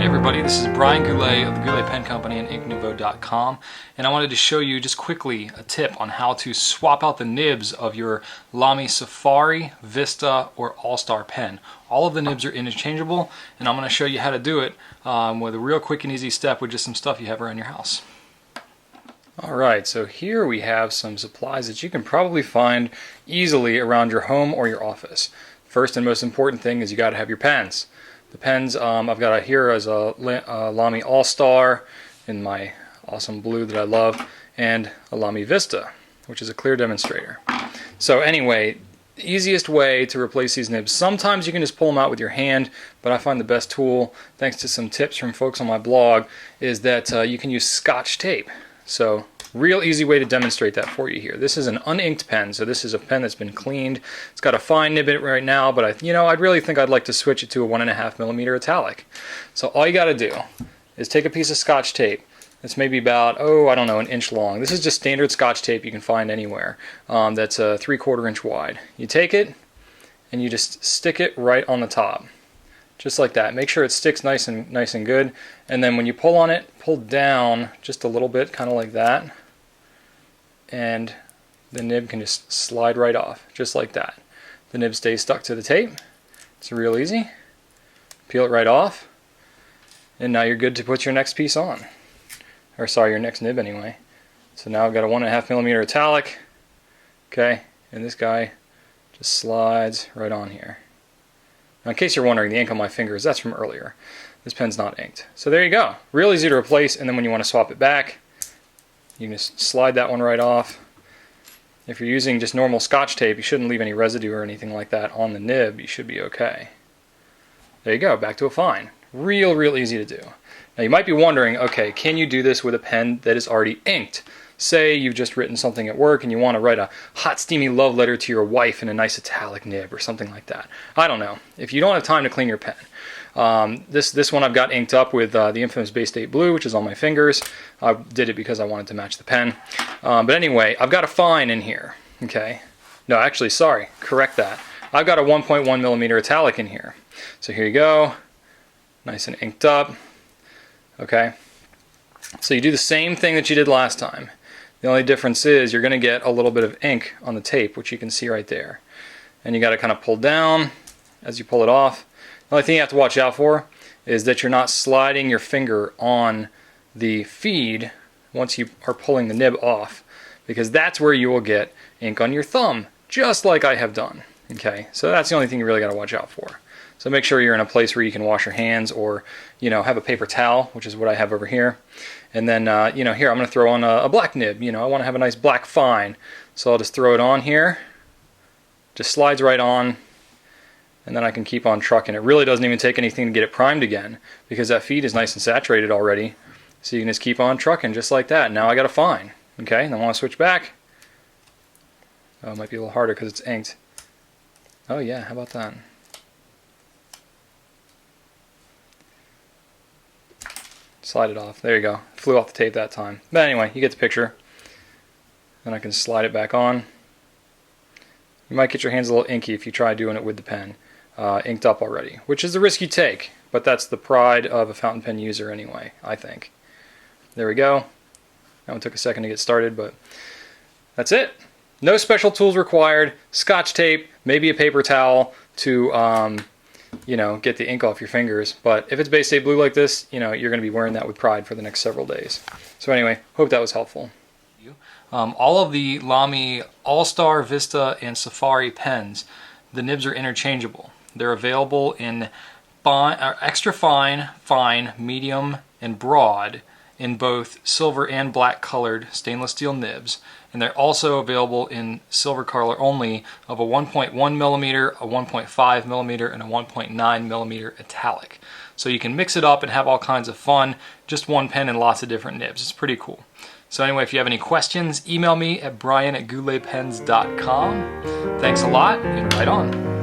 Hey everybody, this is Brian Goulet of the Goulet Pen Company and InkNouveau.com, and I wanted to show you just quickly a tip on how to swap out the nibs of your Lamy Safari, Vista, or All-Star pen. All of the nibs are interchangeable, and I'm going to show you how to do it with a real quick and easy step with just some stuff you have around your house. Alright, so here we have some supplies that you can probably find easily around your home or your office. First and most important thing is you got to have your pens. The pens I've got here is a Lamy All-Star in my awesome blue that I love, and a Lamy Vista, which is a clear demonstrator. So anyway, the easiest way to replace these nibs, sometimes you can just pull them out with your hand, but I find the best tool, thanks to some tips from folks on my blog, is that you can use scotch tape. So real easy way to demonstrate that for you here. This is an uninked pen, so this is a pen that's been cleaned. It's got a fine nib in it right now, but I'd really think I'd like to switch it to a 1.5mm metallic. So all you got to do is take a piece of scotch tape. It's maybe about, I don't know, an inch long. This is just standard scotch tape you can find anywhere. That's a 3/4 inch wide. You take it and you just stick it right on the top. Just like that. Make sure it sticks nice and good. And then when you pull on it, pull down just a little bit, kind of like that. And the nib can just slide right off, just like that. The nib stays stuck to the tape. It's real easy. Peel it right off. And now you're good to put your next piece on. Or sorry, your next nib anyway. So now I've got a 1.5mm metallic. Okay, and this guy just slides right on here. Now, in case you're wondering, the ink on my fingers, that's from earlier. This pen's not inked. So there you go. Real easy to replace, and then when you want to swap it back, you can just slide that one right off. If you're using just normal scotch tape, you shouldn't leave any residue or anything like that on the nib. You should be okay. There you go, back to a fine. Real easy to do. Now you might be wondering, okay, can you do this with a pen that is already inked? Say you've just written something at work and you want to write a hot, steamy love letter to your wife in a nice italic nib or something like that. I don't know. If you don't have time to clean your pen. This one I've got inked up with the infamous Bay State Blue, which is on my fingers. I did it because I wanted to match the pen. But anyway, I've got a fine in here. Okay. No, actually, sorry. Correct that. I've got a 1.1mm italic in here. So here you go. Nice and inked up. Okay. So you do the same thing that you did last time. The only difference is you're going to get a little bit of ink on the tape, which you can see right there. And you got to kind of pull down as you pull it off. The only thing you have to watch out for is that you're not sliding your finger on the feed once you are pulling the nib off, because that's where you will get ink on your thumb, just like I have done. Okay, so that's the only thing you really got to watch out for. So make sure you're in a place where you can wash your hands, or have a paper towel, which is what I have over here. And then here I'm going to throw on a black nib. I want to have a nice black fine, so I'll just throw it on here. Just slides right on, and then I can keep on trucking. It really doesn't even take anything to get it primed again, because that feed is nice and saturated already. So you can just keep on trucking just like that. Now I got a fine. Okay, and I want to switch back. Oh, it might be a little harder because it's inked. Oh yeah, how about that? Slide it off. There you go. Flew off the tape that time. But anyway, you get the picture. Then I can slide it back on. You might get your hands a little inky if you try doing it with the pen inked up already, which is the risk you take, but that's the pride of a fountain pen user anyway, I think. There we go. That one took a second to get started, but that's it. No special tools required. Scotch tape, maybe a paper towel to get the ink off your fingers. But if it's Bay State Blue like this, you're going to be wearing that with pride for the next several days. So anyway, hope that was helpful. All of the Lamy All-Star, Vista, and Safari pens, the nibs are interchangeable. They're available in extra fine, fine, medium, and broad in both silver and black colored stainless steel nibs. And they're also available in silver color only of a 1.1mm, a 1.5mm, and a 1.9mm italic. So you can mix it up and have all kinds of fun. Just one pen and lots of different nibs. It's pretty cool. So anyway, if you have any questions, email me at brian@gouletpens.com. Thanks a lot, and right on.